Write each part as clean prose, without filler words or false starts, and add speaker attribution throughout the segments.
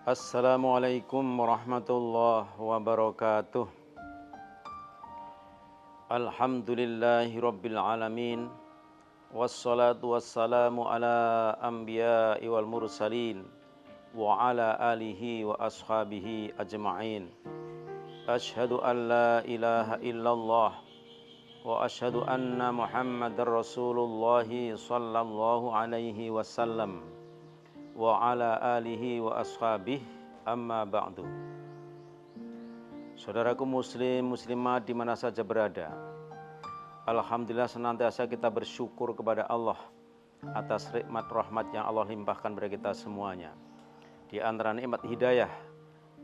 Speaker 1: Assalamualaikum warahmatullahi wabarakatuh. Alhamdulillahi rabbil alamin. Wassalatu wassalamu ala anbiya'i wal mursalin wa ala alihi wa ashabihi ajma'in. Ashhadu an la ilaha illallah wa ashhadu anna Muhammadar Rasulullah sallallahu alaihi wasallam wa ala alihi wa ashabih, amma ba'du. Saudaraku muslim, muslimat di mana saja berada, alhamdulillah senantiasa kita bersyukur kepada Allah atas nikmat rahmat yang Allah limpahkan kepada kita semuanya. Di antara nikmat hidayah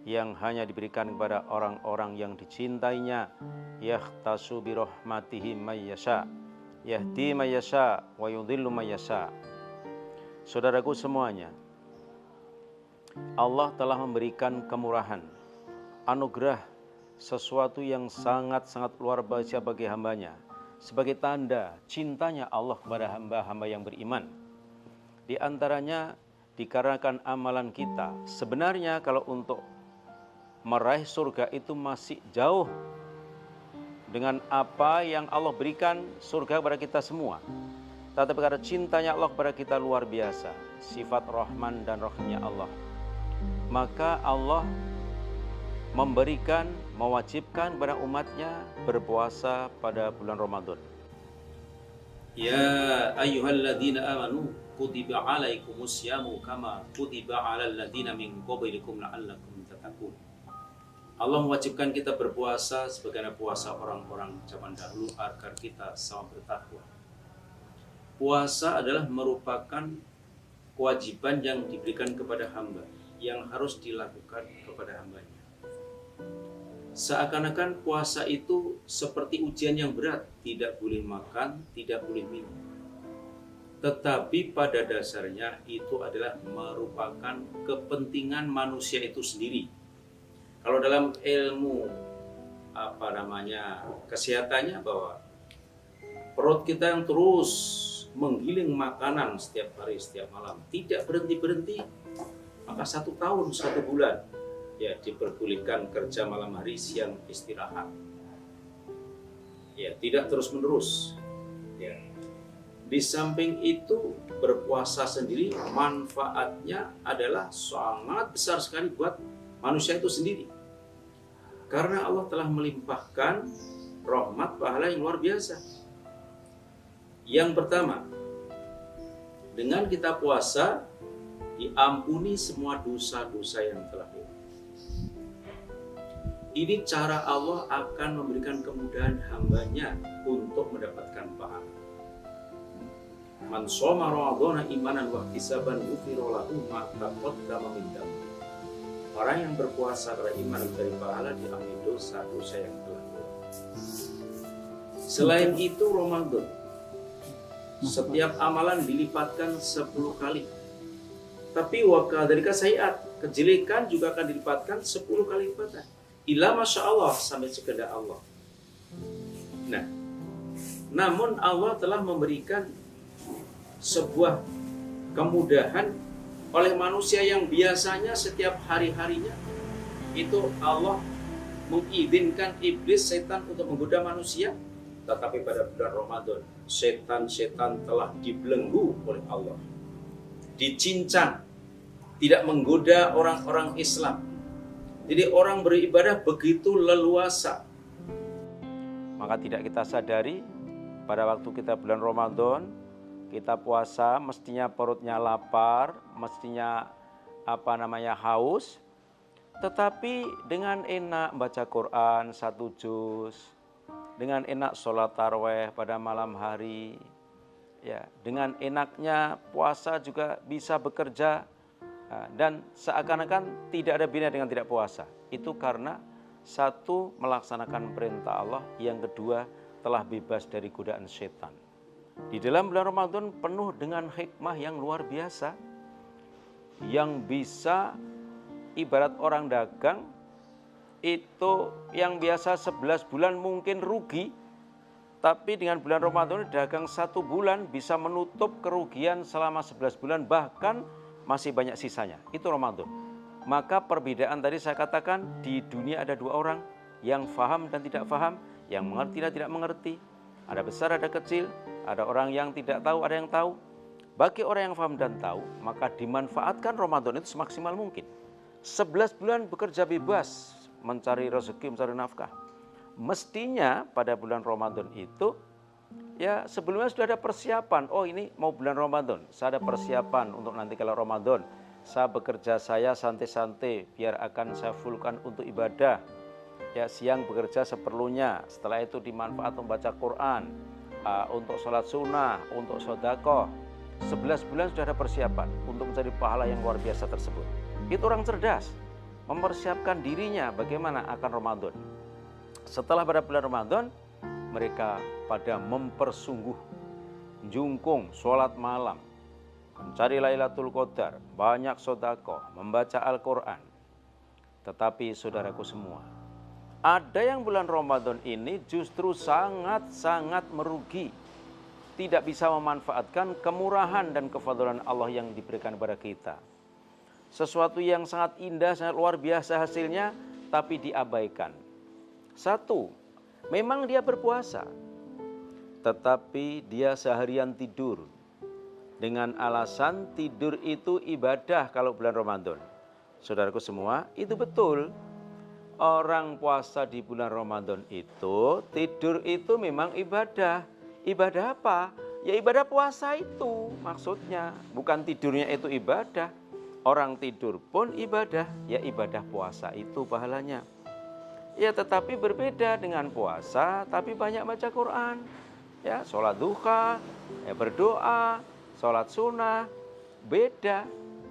Speaker 1: yang hanya diberikan kepada orang-orang yang dicintainya, yahtasu bi rahmatihi may yasha, yahdi may yasha wa yudhillu may yasha. Saudaraku semuanya, Allah telah memberikan kemurahan, anugerah, sesuatu yang sangat-sangat luar biasa bagi hambanya, sebagai tanda cintanya Allah kepada hamba-hamba yang beriman. Di antaranya dikarenakan amalan kita. Sebenarnya kalau untuk meraih surga itu masih jauh dengan apa yang Allah berikan surga kepada kita semua. Tetapi karena cintanya Allah kepada kita luar biasa, sifat Rahman dan Rahimnya Allah, maka Allah memberikan, mewajibkan kepada umatnya berpuasa pada bulan Ramadan.
Speaker 2: Ya ayyuhalladzina amanu kutiba alaikumus syamu kama kutiba alal ladzina min qablikum la'allakum tattaqun. Allah mewajibkan kita berpuasa sebagaimana puasa orang-orang zaman dahulu agar kita sama bertakwa. Puasa adalah merupakan kewajiban yang diberikan kepada hamba, yang harus dilakukan kepada hambanya. Seakan-akan puasa itu seperti ujian yang berat, tidak boleh makan, tidak boleh minum. Tetapi pada dasarnya itu adalah merupakan kepentingan manusia itu sendiri. Kalau dalam ilmu kesehatannya, bahwa perut kita yang terus menggiling makanan setiap hari, setiap malam, tidak berhenti-berhenti, maka 1 tahun 1 bulan ya diperbolehkan kerja malam hari, siang istirahat. Ya, tidak terus-menerus. Ya. Di samping itu, berpuasa sendiri manfaatnya adalah sangat besar sekali buat manusia itu sendiri. Karena Allah telah melimpahkan rahmat pahala yang luar biasa. Yang pertama, dengan kita puasa diampuni semua dosa-dosa yang telah dilakukan. Ini cara Allah akan memberikan kemudahan hambanya untuk mendapatkan pahala. Man shoma ramadhana imanan wa ihtisaban ghufira lahu ma taqaddama min dhanbi. Orang yang berpuasa karena iman dari pahala diampuni dosa-dosa yang telah dilakukan. Selain itu, Ramadan setiap amalan dilipatkan 10 kali. Tapi wakadzalika sayiat, kejelekan juga akan dilipatkan 10 kali lipatan. Ila masya Allah, sampai sekehendak Allah. Nah, namun Allah telah memberikan sebuah kemudahan oleh manusia yang biasanya setiap hari-harinya itu Allah mengizinkan iblis, setan untuk menggoda manusia. Tetapi pada bulan Ramadan, setan-setan telah dibelenggu oleh Allah, dicincang, tidak menggoda orang-orang Islam. Jadi orang beribadah begitu leluasa.
Speaker 1: Maka tidak kita sadari, pada waktu kita bulan Ramadan, kita puasa, mestinya perutnya lapar, mestinya haus, tetapi dengan enak baca Quran 1 juz, dengan enak sholat taraweh pada malam hari, ya, dengan enaknya puasa juga bisa bekerja, dan seakan-akan tidak ada bina dengan tidak puasa. Itu karena satu, melaksanakan perintah Allah, yang kedua telah bebas dari godaan setan. Di dalam bulan Ramadan penuh dengan hikmah yang luar biasa, yang bisa ibarat orang dagang itu yang biasa 11 bulan mungkin rugi, tapi dengan bulan Ramadan dagang 1 bulan bisa menutup kerugian selama 11 bulan, bahkan masih banyak sisanya. Itu Ramadan. Maka perbedaan tadi saya katakan, di dunia ada dua orang, yang faham dan tidak faham, yang mengerti dan tidak mengerti. Ada besar, ada kecil, ada orang yang tidak tahu, ada yang tahu. Bagi orang yang faham dan tahu, maka dimanfaatkan Ramadan itu semaksimal mungkin. 11 bulan bekerja bebas, mencari rezeki, mencari nafkah. Mestinya pada bulan Ramadan itu, ya sebelumnya sudah ada persiapan. Oh ini mau bulan Ramadan, saya ada persiapan untuk nanti kalau Ramadan. Saya bekerja saya santai-santai, biar akan saya fullkan untuk ibadah. Ya siang bekerja seperlunya, setelah itu dimanfaat membaca Quran, untuk sholat sunnah, untuk sedekah. 11 bulan sudah ada persiapan untuk mencari pahala yang luar biasa tersebut. Itu orang cerdas, mempersiapkan dirinya bagaimana akan Ramadan. Setelah pada bulan Ramadan, mereka pada mempersungguh, jungkung, sholat malam, mencari Lailatul Qadar, banyak sedekah, membaca Al-Quran. Tetapi saudaraku semua, ada yang bulan Ramadan ini justru sangat-sangat merugi. Tidak bisa memanfaatkan kemurahan dan kefadlan Allah yang diberikan kepada kita. Sesuatu yang sangat indah, sangat luar biasa hasilnya, tapi diabaikan. Satu, memang dia berpuasa, tetapi dia seharian tidur. Dengan alasan tidur itu ibadah kalau bulan Ramadan. Saudaraku semua, itu betul. Orang puasa di bulan Ramadan itu, tidur itu memang ibadah. Ibadah apa? Ya ibadah puasa itu maksudnya. Bukan tidurnya itu ibadah. Orang tidur pun ibadah. Ya ibadah puasa itu pahalanya. Ya tetapi berbeda dengan puasa, tapi banyak baca Quran. Ya sholat duha, ya berdoa, sholat sunnah, beda.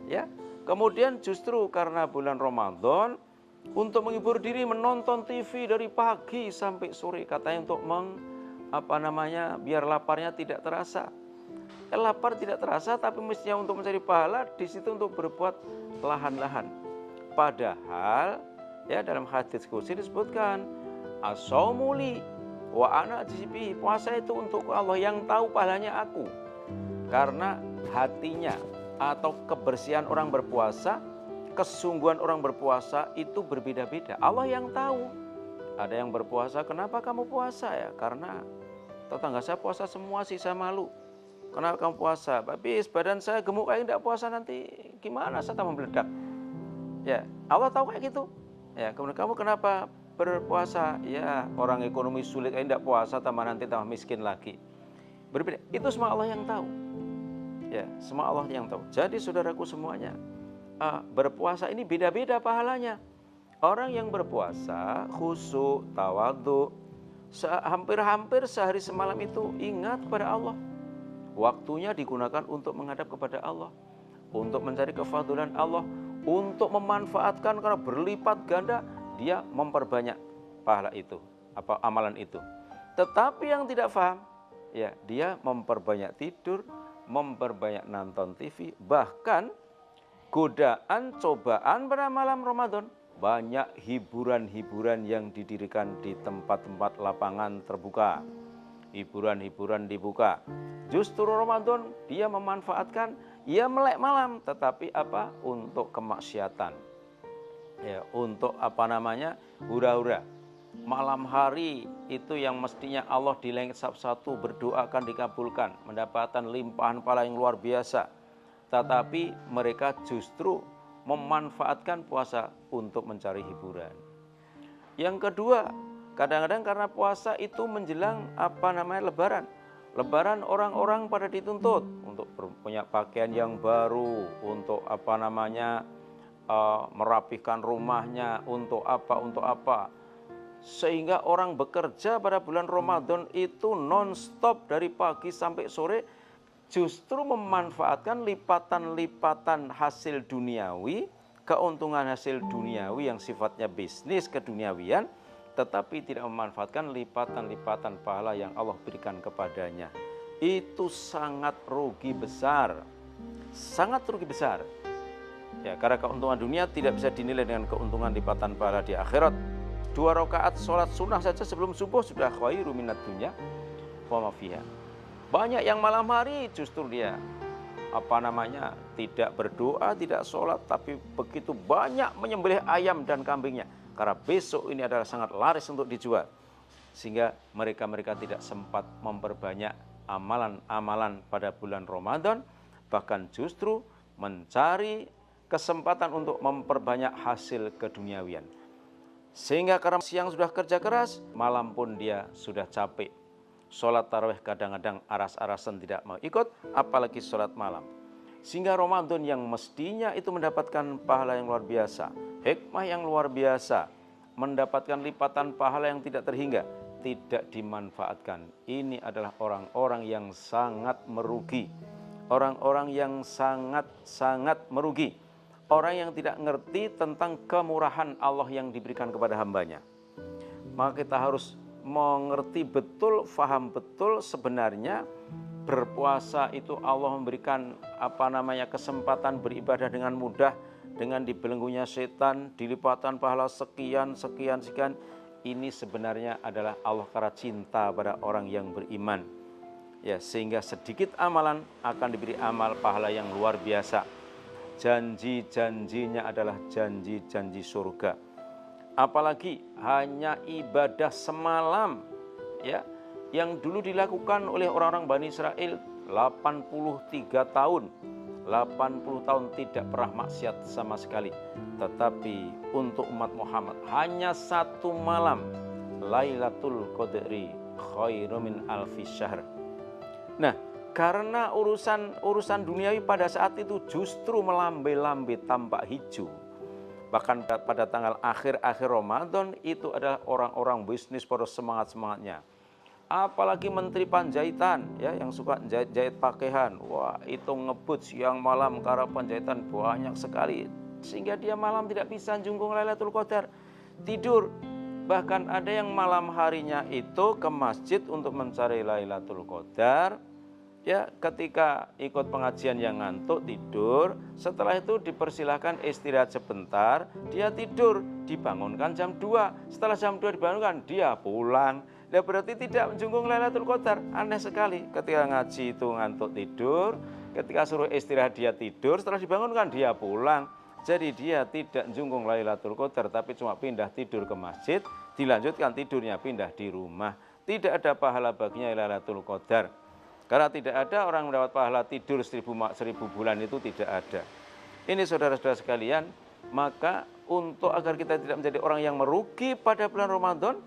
Speaker 1: Ya. Kemudian justru karena bulan Ramadan, untuk menghibur diri menonton TV dari pagi sampai sore, katanya untuk biar laparnya tidak terasa. Lapar tidak terasa, tapi mestinya untuk mencari pahala, di situ untuk berbuat lahan-lahan. Padahal ya dalam hadis qudsi disebutkan as-shaumu li wa ana ajzi bihi, puasa itu untuk Allah yang tahu pahalanya aku. Karena hatinya atau kebersihan orang berpuasa, kesungguhan orang berpuasa itu berbeda-beda. Allah yang tahu. Ada yang berpuasa, kenapa kamu puasa ya? Karena tetangga saya puasa semua sih, saya malu. Kenapa kamu puasa? Habis badan saya gemuk kayak tidak puasa nanti gimana? Saya tambah meledak. Ya, Allah tahu kayak gitu. Ya, kemudian kamu kenapa berpuasa? Ya, orang ekonomi sulit kayak tidak puasa, tambah nanti tambah miskin lagi. Berbeda. Itu semua Allah yang tahu. Ya, semua Allah yang tahu. Jadi saudaraku semuanya, berpuasa ini beda-beda pahalanya. Orang yang berpuasa khusyuk, tawadhu, hampir-hampir sehari semalam itu ingat kepada Allah. Waktunya digunakan untuk menghadap kepada Allah, untuk mencari kefadlan Allah, untuk memanfaatkan karena berlipat ganda dia memperbanyak pahala itu, amalan itu. Tetapi yang tidak paham, ya dia memperbanyak tidur, memperbanyak nonton TV, bahkan godaan, cobaan pada malam Ramadan. Banyak hiburan-hiburan yang didirikan di tempat-tempat lapangan terbuka. Hiburan-hiburan dibuka. Justru Ramadan dia memanfaatkan, ya melek malam, tetapi apa? Untuk kemaksiatan. Ya, untuk hura-hura. Malam hari itu yang mestinya Allah di langit satu berdoa akan dikabulkan, mendapatkan limpahan pahala yang luar biasa. Tetapi mereka justru memanfaatkan puasa untuk mencari hiburan. Yang kedua, kadang-kadang karena puasa itu menjelang Lebaran. Lebaran orang-orang pada dituntut untuk punya pakaian yang baru, untuk merapihkan rumahnya, untuk apa. Sehingga orang bekerja pada bulan Ramadan itu non-stop dari pagi sampai sore, justru memanfaatkan lipatan-lipatan hasil duniawi, keuntungan hasil duniawi yang sifatnya bisnis keduniawian, tetapi tidak memanfaatkan lipatan-lipatan pahala yang Allah berikan kepadanya. Itu sangat rugi besar. Sangat rugi besar. Ya, karena keuntungan dunia tidak bisa dinilai dengan keuntungan lipatan pahala di akhirat. 2 rakaat sholat sunnah saja sebelum subuh sudah khairu minad dunya wa ma fiha. Banyak yang malam hari justru dia tidak berdoa, tidak sholat, tapi begitu banyak menyembelih ayam dan kambingnya. Karena besok ini adalah sangat laris untuk dijual. Sehingga mereka tidak sempat memperbanyak amalan-amalan pada bulan Ramadan, bahkan justru mencari kesempatan untuk memperbanyak hasil keduniawian. Sehingga karena siang sudah kerja keras, malam pun dia sudah capek. Sholat tarawih kadang-kadang aras-arasan tidak mau ikut, apalagi sholat malam. Sehingga Ramadan yang mestinya itu mendapatkan pahala yang luar biasa, hikmah yang luar biasa, mendapatkan lipatan pahala yang tidak terhingga, tidak dimanfaatkan. Ini adalah orang-orang yang sangat merugi. Orang-orang yang sangat merugi. Orang yang tidak ngerti tentang kemurahan Allah yang diberikan kepada hambanya. Maka kita harus mengerti betul, faham betul sebenarnya berpuasa itu Allah memberikan kesempatan beribadah dengan mudah, dengan dibelenggunya setan, dilipatan pahala sekian. Ini sebenarnya adalah Allah karena cinta pada orang yang beriman. Ya, sehingga sedikit amalan akan diberi amal pahala yang luar biasa. Janji-janjinya adalah janji-janji surga. Apalagi hanya ibadah semalam, ya, yang dulu dilakukan oleh orang-orang Bani Israel 83 tahun. 80 tahun tidak pernah maksiat sama sekali. Tetapi untuk umat Muhammad hanya satu malam, Lailatul Qadri khairum min alfi syahr. Nah, karena urusan duniawi pada saat itu justru melambai-lambai tampak hijau. Bahkan pada tanggal akhir Ramadan itu adalah orang-orang bisnis pada semangat-semangatnya. Apalagi Menteri Panjaitan, ya, yang suka jahit pakaian, wah itu ngebut siang malam karena penjahitan banyak sekali, sehingga dia malam tidak bisa jungkung Lailatul Qadar, tidur. Bahkan ada yang malam harinya itu ke masjid untuk mencari Lailatul Qadar, ya, ketika ikut pengajian yang ngantuk tidur, setelah itu dipersilahkan istirahat sebentar, dia tidur, dibangunkan jam 2, setelah jam 2 dibangunkan dia pulang. Nah, berarti tidak menjungkung Lailatul Qadar. Aneh sekali, ketika ngaji itu ngantuk tidur, ketika suruh istirahat dia tidur, setelah dibangunkan dia pulang. Jadi dia tidak menjungkung Lailatul Qadar, tapi cuma pindah tidur ke masjid, dilanjutkan tidurnya pindah di rumah. Tidak ada pahala baginya Lailatul Qadar. Karena tidak ada orang mendapat pahala tidur 1000 bulan, itu tidak ada. Ini saudara-saudara sekalian, maka untuk agar kita tidak menjadi orang yang merugi pada bulan Ramadan,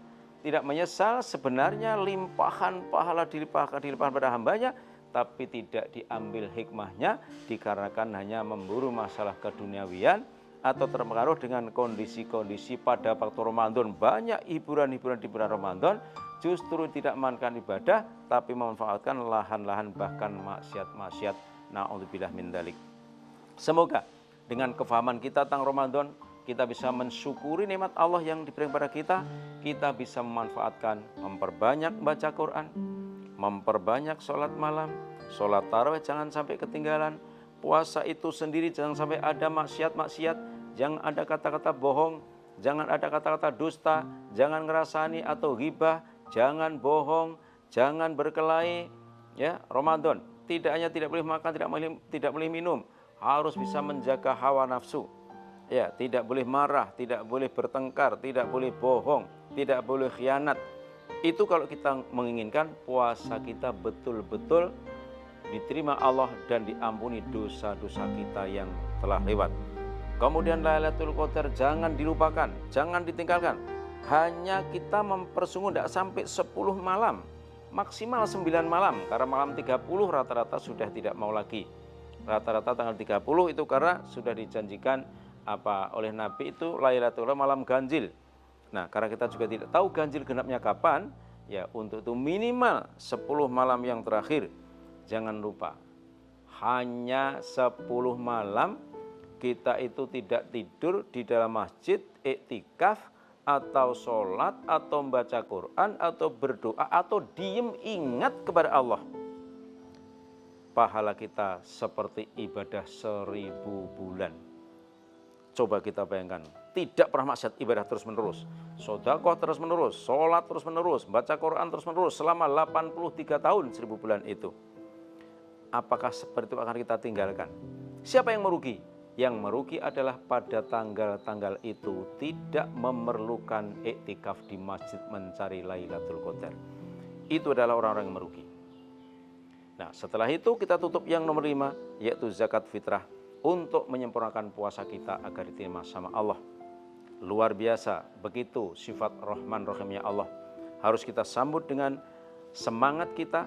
Speaker 1: tidak menyesal, sebenarnya limpahan pahala dilimpahkan pada hambanya, tapi tidak diambil hikmahnya dikarenakan hanya memburu masalah keduniawian atau terpengaruh dengan kondisi-kondisi pada waktu Ramadan. Banyak hiburan-hiburan di bulan Ramadan justru tidak memanfaatkan ibadah, tapi memanfaatkan lahan-lahan bahkan maksiat-maksiat. Na'udzubillah min dzalik. Semoga dengan kefahaman kita tentang Ramadan, kita bisa mensyukuri nikmat Allah yang diberikan kepada kita bisa memanfaatkan, memperbanyak baca Quran, memperbanyak sholat malam, sholat tarawih jangan sampai ketinggalan, puasa itu sendiri jangan sampai ada maksiat-maksiat, jangan ada kata-kata bohong, jangan ada kata-kata dusta, jangan ngerasani atau ghibah, jangan bohong, jangan berkelahi. Ya, Ramadan tidak hanya tidak boleh makan, tidak boleh minum, harus bisa menjaga hawa nafsu. Ya, tidak boleh marah, tidak boleh bertengkar, tidak boleh bohong, tidak boleh khianat. Itu kalau kita menginginkan puasa kita betul-betul diterima Allah dan diampuni dosa-dosa kita yang telah lewat. Kemudian Lailatul Qadar jangan dilupakan, jangan ditinggalkan. Hanya kita mempersungguh tidak sampai 10 malam, maksimal 9 malam. Karena malam 30 rata-rata sudah tidak mau lagi. Rata-rata tanggal 30 itu karena sudah dijanjikan oleh Nabi itu Lailatul Qadar malam ganjil. Nah, karena kita juga tidak tahu ganjil genapnya kapan, ya untuk itu minimal 10 malam yang terakhir. Jangan lupa, hanya 10 malam kita itu tidak tidur di dalam masjid, iktikaf, atau sholat, atau membaca Quran, atau berdoa, atau diem ingat kepada Allah. Pahala kita seperti ibadah 1000 bulan. Coba kita bayangkan, tidak pernah maksiat, ibadah terus-menerus, sedekah terus-menerus, sholat terus-menerus, baca Quran terus-menerus selama 83 tahun 1000 bulan itu. apakah seperti itu akan kita tinggalkan? Siapa yang merugi? Yang merugi adalah pada tanggal-tanggal itu tidak memerlukan iktikaf di masjid mencari Lailatul Qadar. Itu adalah orang-orang yang merugi. Nah, setelah itu kita tutup yang nomor 5, yaitu zakat fitrah untuk menyempurnakan puasa kita agar diterima sama Allah. Luar biasa, begitu sifat Rahman Rahimnya Allah. Harus kita sambut dengan semangat kita,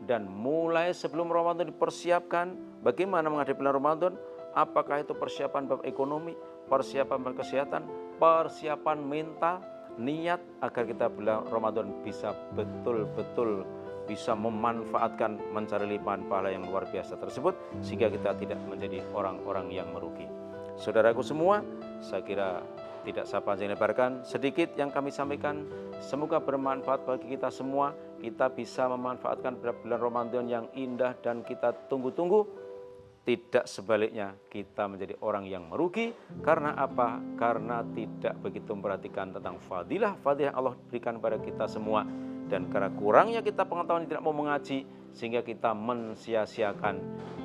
Speaker 1: dan mulai sebelum Ramadan dipersiapkan bagaimana menghadapi bulan Ramadan. Apakah itu persiapan bab ekonomi, persiapan bab kesehatan, persiapan mental, niat agar kita bulan Ramadan bisa betul-betul bisa memanfaatkan mencari limpahan pahala yang luar biasa tersebut, sehingga kita tidak menjadi orang-orang yang merugi. Saudaraku semua, saya kira tidak saya panjang lebarkan, sedikit yang kami sampaikan semoga bermanfaat bagi kita semua. Kita bisa memanfaatkan bulan Ramadan yang indah dan kita tunggu-tunggu. Tidak sebaliknya kita menjadi orang yang merugi. Karena apa? Karena tidak begitu memperhatikan tentang fadilah-fadilah yang Allah berikan kepada kita semua. Dan karena kurangnya kita pengetahuan tidak mau mengaji, sehingga kita mensia-siakan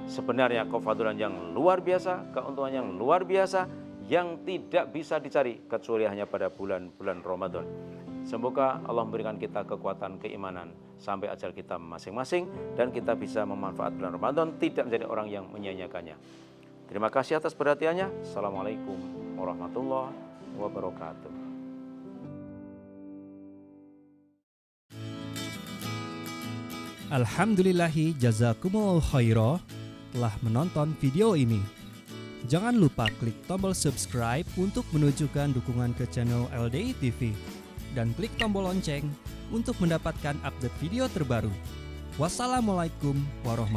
Speaker 1: sebenarnya kefadilan yang luar biasa, keuntungan yang luar biasa, yang tidak bisa dicari kecuali hanya pada bulan-bulan Ramadan. Semoga Allah memberikan kita kekuatan keimanan sampai ajal kita masing-masing, dan kita bisa memanfaatkan bulan Ramadan, tidak menjadi orang yang menyia-nyiakannya. Terima kasih atas perhatiannya. Assalamualaikum warahmatullahi wabarakatuh.
Speaker 3: Alhamdulillahi jazakumullah khairah telah menonton video ini. Jangan lupa klik tombol subscribe untuk menunjukkan dukungan ke channel LDI TV. Dan klik tombol lonceng untuk mendapatkan update video terbaru. Wassalamualaikum warahmatullahi wabarakatuh.